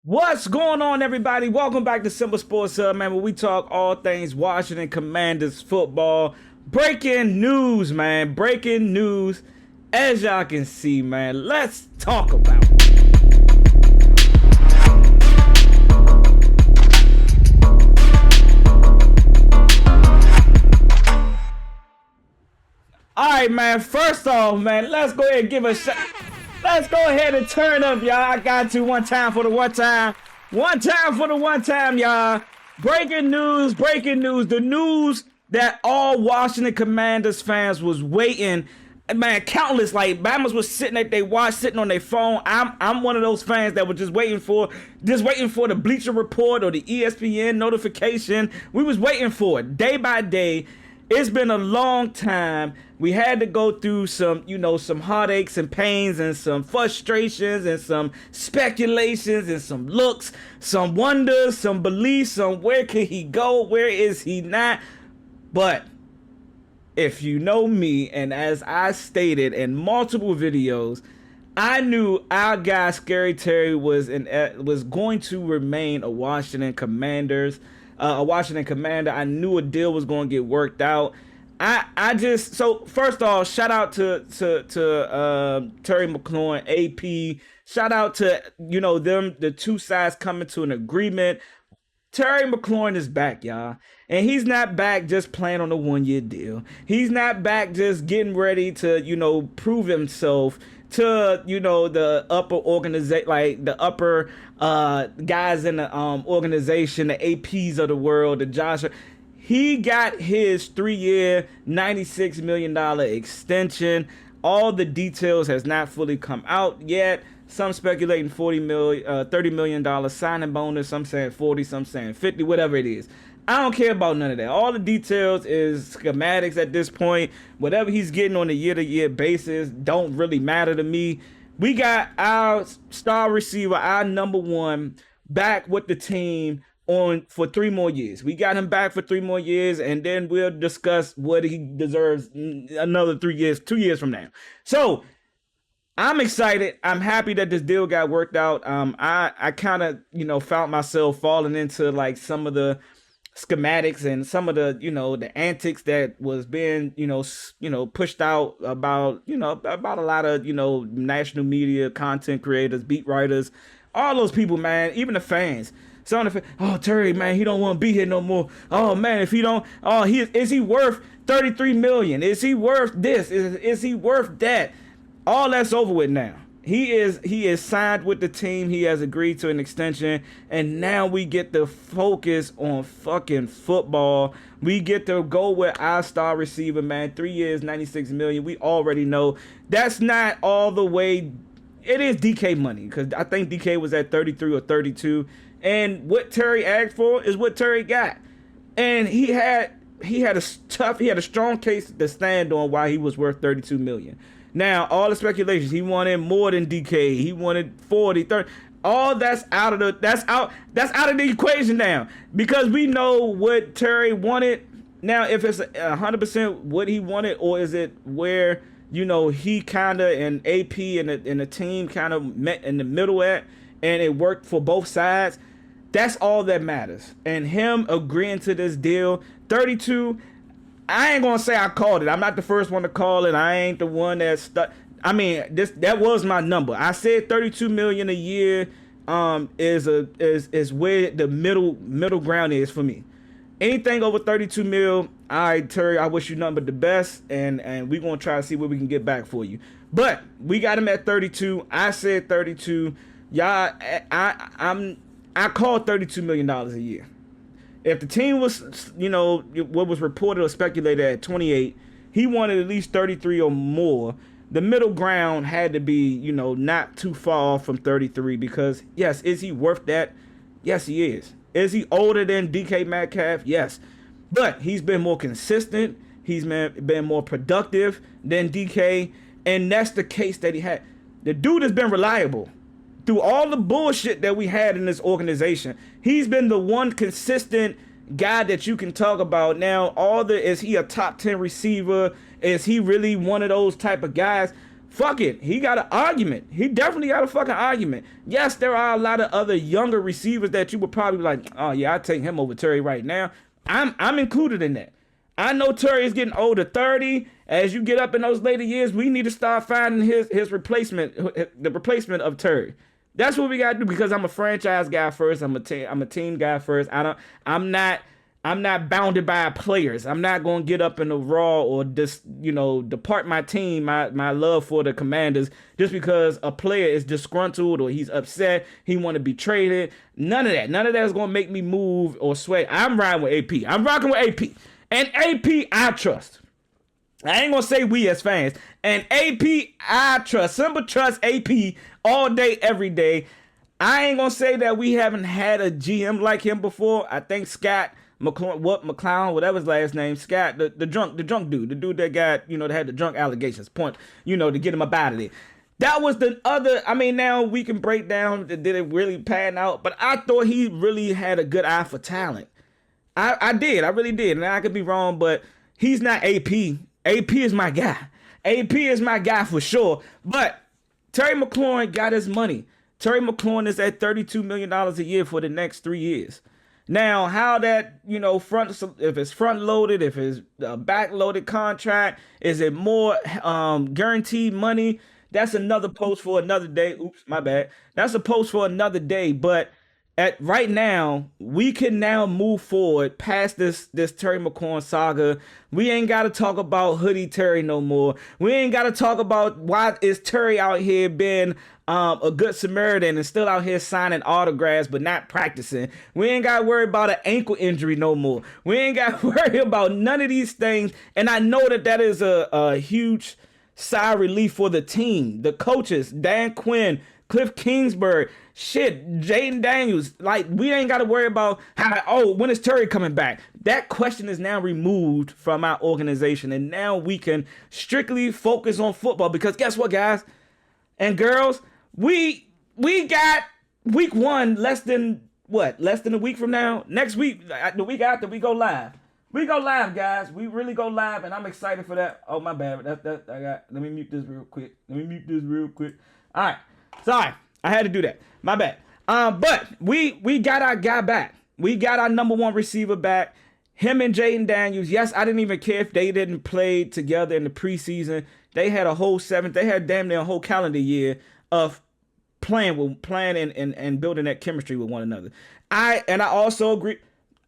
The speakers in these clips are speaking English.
What's going on, everybody? Welcome back to Simple Sports Hub, man, where we talk all things Washington Commanders football. Breaking news, man. Breaking news. As y'all can see, man, let's talk about it. All right, man. First off, man, let's go ahead and give a shot. Let's go ahead and turn up, y'all. I got to one time for the one time. One time for the one time, y'all. Breaking news, breaking news. The news that all Washington Commanders fans was waiting. Man, countless, like, Bama's was sitting at their watch, sitting on their phone. I'm one of those fans that was just waiting for the Bleacher Report or the ESPN notification. We was waiting for it day by day. It's been a long time. We had to go through some heartaches and pains and some frustrations and some speculations and some looks, some wonders, some beliefs, some where can he go, where is he not. But if you know me, and as I stated in multiple videos, I knew our guy Scary Terry was going to remain a Washington Commander. I knew a deal was going to get worked out. So first off, shout out to Terry McLaurin, AP. Shout out to them, the two sides coming to an agreement. Terry McLaurin is back, y'all. And he's not back just playing on a 1-year deal. He's not back just getting ready to, prove himself to, the upper organization, like the upper guys in the organization, the APs of the world, the Joshua. He got his 3-year, $96 million extension. All the details has not fully come out yet. Some speculating $30 million signing bonus. Some saying 40, some saying 50, whatever it is. I don't care about none of that. All the details is schematics at this point. Whatever he's getting on a year-to-year basis don't really matter to me. We got our star receiver, our number one, back with the team for 3 more years. We got him back for 3 more years, and then we'll discuss what he deserves another 3 years, 2 years from now. So I'm excited. I'm happy that this deal got worked out. I kind of, found myself falling into like some of the schematics and some of the, the antics that was being, pushed out about a lot of, national media, content creators, beat writers, all those people, man, even the fans. Some of the fans, oh, Terry, man, he don't want to be here no more. Oh, man, if he don't, is he worth $33 million? Is he worth this? Is he worth that? All that's over with now. He is signed with the team. He has agreed to an extension, and now we get to focus on fucking football. We get to go with our star receiver, man. 3 years, $96 million. We already know that's not all the way. It is DK money, because I think DK was at 33 or 32, and what Terry asked for is what Terry got, and he had a strong case to stand on why he was worth $32 million. Now, all the speculations, he wanted more than DK. He wanted 40, 30. All that's out of the equation now, because we know what Terry wanted. Now, if it's 100% what he wanted, or is it where, he kind of and AP and the team kind of met in the middle at, and it worked for both sides. That's all that matters. And him agreeing to this deal, 32. I ain't gonna say I called it. I'm not the first one to call it. I ain't the one that stuck. I mean, that was my number. I said $32 million a year is where the middle ground is for me. Anything over 32 mil, all right, Terry, I wish you nothing but the best, and we're gonna try to see what we can get back for you. But we got him at 32. I said 32. Y'all, I called $32 million a year. If the team was, what was reported or speculated at 28, he wanted at least 33 or more. The middle ground had to be, not too far off from 33, because, yes, is he worth that? Yes, he is. Is he older than DK Metcalf? Yes. But he's been more consistent. He's been more productive than DK, and that's the case that he had. The dude has been reliable. Through all the bullshit that we had in this organization, he's been the one consistent guy that you can talk about. Now, is he a top 10 receiver? Is he really one of those type of guys? fuck it. He got an argument. He definitely got a fucking argument. Yes, there are a lot of other younger receivers that you would probably be like, oh yeah, I'd take him over Terry right now. I'm included in that. I know Terry is getting older, 30. As you get up in those later years, we need to start finding his replacement, the replacement of Terry. That's what we gotta do, because I'm a franchise guy first. I'm a team guy first. I'm not bounded by players. I'm not gonna get up in the raw or just depart my team, my love for the Commanders just because a player is disgruntled or he's upset, he want to be traded. None of that. None of that is gonna make me move or sway. I'm riding with AP. I'm rocking with AP. And AP, I trust. I ain't gonna say we as fans. And AP, I trust. Simple trust AP all day, every day. I ain't gonna say that we haven't had a GM like him before. I think Scott McLaurin, whatever his last name, Scott, the drunk dude, the dude that got, that had the drunk allegations, to get him up out of there. That was the other. I mean, now we can break down, did it really pan out? But I thought he really had a good eye for talent. I really did. And I could be wrong, but he's not AP. AP is my guy. AP is my guy for sure. But Terry McLaurin got his money. Terry McLaurin is at $32 million a year for the next 3 years. Now, how that, if it's front loaded, if it's a back loaded contract, is it more guaranteed money? That's another post for another day. Oops, my bad. That's a post for another day. But right now, we can now move forward past this Terry McLaurin saga. We ain't got to talk about Hoodie Terry no more. We ain't got to talk about why is Terry out here being a good Samaritan and still out here signing autographs but not practicing. We ain't got to worry about an ankle injury no more. We ain't got to worry about none of these things. And I know that is a huge sigh of relief for the team, the coaches, Dan Quinn, Cliff Kingsbury, Jaden Daniels. Like, we ain't got to worry about when is Terry coming back? That question is now removed from our organization, and now we can strictly focus on football, because guess what, guys and girls? We got week 1 less than a week from now. Next week, the week after, we go live. We go live, guys. We really go live, and I'm excited for that. Oh, my bad. Let me mute this real quick. All right. Sorry, I had to do that. My bad. But we got our guy back. We got our number 1 receiver back. Him and Jaden Daniels. Yes, I didn't even care if they didn't play together in the preseason. They had they had damn near a whole calendar year of playing and building that chemistry with one another. I also agree.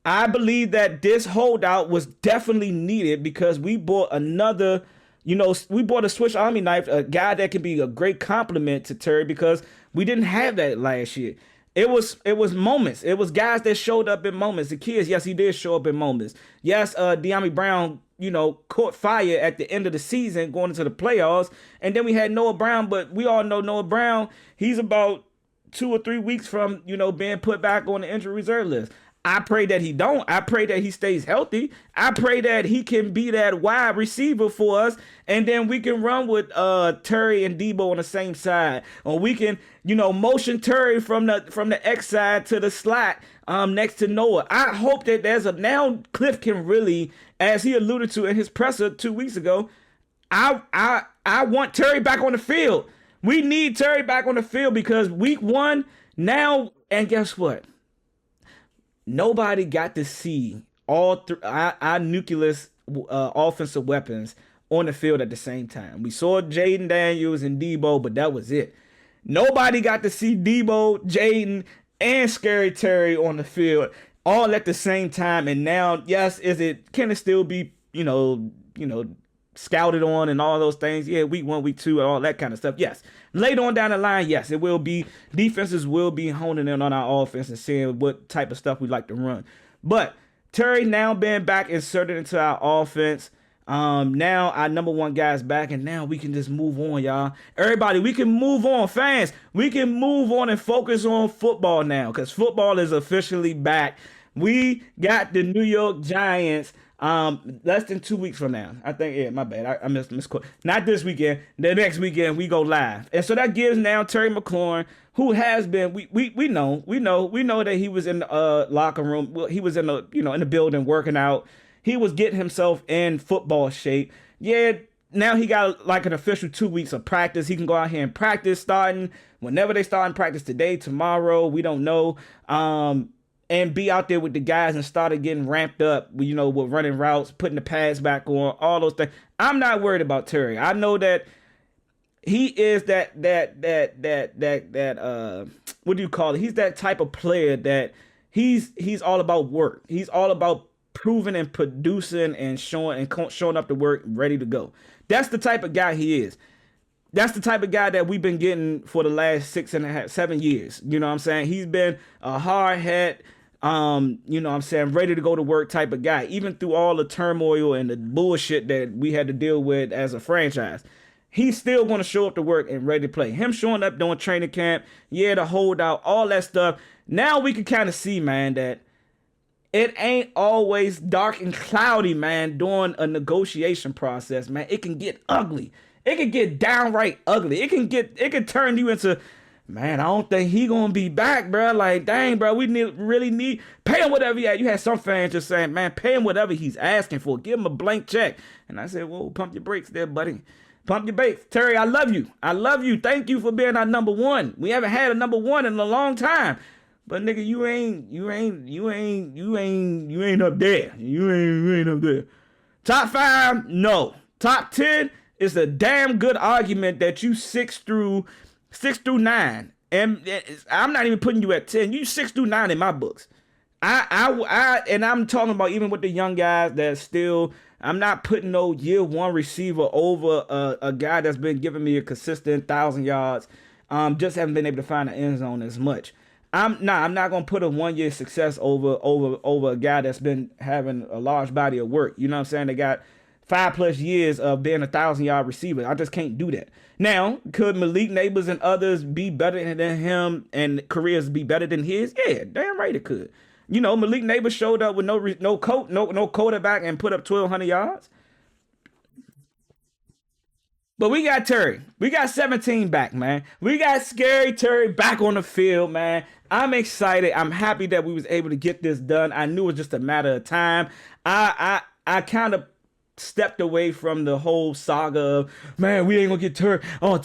I believe that this holdout was definitely needed, because we bought another. We bought a Swiss Army knife, a guy that can be a great compliment to Terry, because we didn't have that last year. It was moments. It was guys that showed up in moments. The kids, yes, he did show up in moments. Yes, De'Ami Brown, caught fire at the end of the season going into the playoffs. And then we had Noah Brown, but we all know Noah Brown, he's about 2 or 3 weeks from, being put back on the injury reserve list. I pray that he don't. I pray that he stays healthy. I pray that he can be that wide receiver for us, and then we can run with Terry and Debo on the same side, or we can, motion Terry from the X side to the slot next to Noah. I hope that now Cliff can really, as he alluded to in his presser 2 weeks ago, I want Terry back on the field. We need Terry back on the field, because week 1 now, and guess what? Nobody got to see all our nucleus offensive weapons on the field at the same time. We saw Jaden Daniels and Debo, but that was it. Nobody got to see Debo, Jaden, and Scary Terry on the field all at the same time. And now, yes, can it still be, scouted on and all those things? Yeah, week 1, week 2, and all that kind of stuff. Yes. Later on down the line, yes, it will be. Defenses will be honing in on our offense and seeing what type of stuff we like to run. But Terry now being back inserted into our offense. Now our number 1 guy is back, and now we can just move on, y'all. Everybody, we can move on. Fans, we can move on and focus on football now, because football is officially back. We got the New York Giants less than 2 weeks from now. I think, yeah, my bad. I missed not this weekend. The next weekend we go live. And so that gives now Terry McLaurin, who has been, we know that he was in the locker room. Well, he was in the building working out. He was getting himself in football shape. Yeah, now he got like an official 2 weeks of practice. He can go out here and practice starting whenever they start in practice today, tomorrow, we don't know. And be out there with the guys and started getting ramped up, you know, with running routes, putting the pads back on, all those things. I'm not worried about Terry. I know that he is that what do you call it? He's that type of player that he's all about work. He's all about proving and producing and showing up to work, ready to go. That's the type of guy he is. That's the type of guy that we've been getting for the last 6.5, 7 years. You know what I'm saying? He's been a hard head, you know what I'm saying, ready to go to work type of guy, even through all the turmoil and the bullshit that we had to deal with as a franchise. He's still going to show up to work and ready to play. Him showing up doing training camp, yeah, the holdout, all that stuff. Now we can kind of see, man, that it ain't always dark and cloudy, man, during a negotiation process, man. It can get ugly. It can get downright ugly. It can turn you into, man, I don't think he gonna be back, bro. Like, dang, bro, we really need pay him whatever he had. You had some fans just saying, man, pay him whatever he's asking for. Give him a blank check. And I said, whoa, pump your brakes there, buddy. Pump your brakes. Terry, I love you. I love you. Thank you for being our number one. We haven't had a number one in a long time. But nigga, you ain't up there. You ain't up there. Top 5, no. Top 10 is a damn good argument that you 6 through 9. And I'm not even putting you at 10. You 6 through 9 in my books. And I'm talking about even with the young guys that still, I'm not putting no year one receiver over a guy that's been giving me a consistent 1,000 yards. Just haven't been able to find the end zone as much. I'm not gonna put a 1 year success over a guy that's been having a large body of work. You know what I'm saying? They got 5+ years of being 1,000-yard receiver. I just can't do that. Now, could Malik Neighbors and others be better than him and careers be better than his? Yeah, damn right it could. You know, Malik Neighbors showed up with no quarterback and put up 1,200 yards. But we got Terry. We got 17 back, man. We got Scary Terry back on the field, man. I'm excited. I'm happy that we was able to get this done. I knew it was just a matter of time. I kind of stepped away from the whole saga of, man, we ain't gonna get Terry. What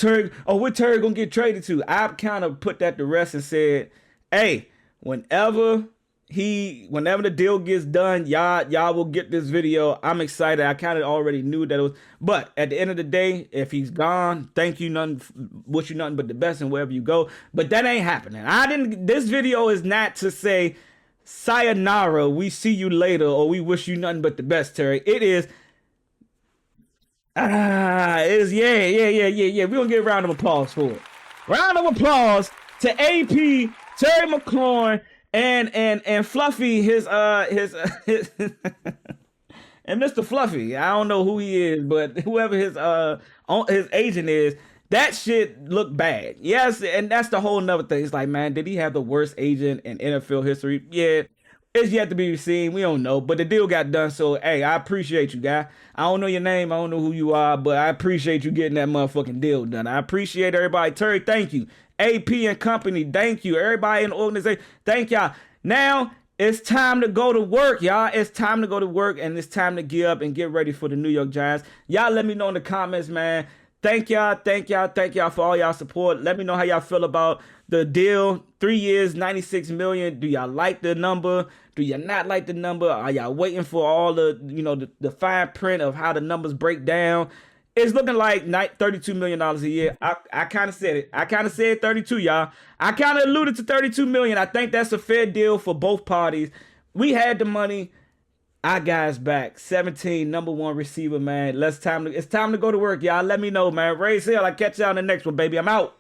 Terry gonna get traded to? I kind of put that to rest and said, hey, whenever the deal gets done, y'all will get this video. I'm excited. I kind of already knew that it was, but at the end of the day, if he's gone, thank you, wish you nothing but the best and wherever you go. But that ain't happening. This video is not to say sayonara, we see you later, or we wish you nothing but the best, Terry. It is, yeah. We're gonna get a round of applause for it. Round of applause to AP Terry McLaurin and Fluffy, his and Mr. Fluffy. I don't know who he is, but whoever his agent is, that shit looked bad. Yes, and that's the whole nother thing. It's like, man, did he have the worst agent in NFL history? Yeah. It's yet to be seen. We don't know. But the deal got done. So, hey, I appreciate you, guy. I don't know your name. I don't know who you are. But I appreciate you getting that motherfucking deal done. I appreciate everybody. Terry, thank you. AP and company, thank you. Everybody in the organization, thank y'all. Now, it's time to go to work, y'all. It's time to go to work. And it's time to gear up and get ready for the New York Giants. Y'all let me know in the comments, man. Thank y'all for all y'all support. Let me know how y'all feel about the deal. 3 years, $96 million. Do y'all like the number? Do you not like the number? Are y'all waiting for all the fine print of how the numbers break down? It's looking like $32 million a year. I kind of said it. I kind of said 32, y'all. I kind of alluded to 32 million. I think that's a fair deal for both parties. We had the money. Our guys back. 17, number one receiver, man. It's time to go to work, y'all. Let me know, man. Raise hell. I'll catch y'all in the next one, baby. I'm out.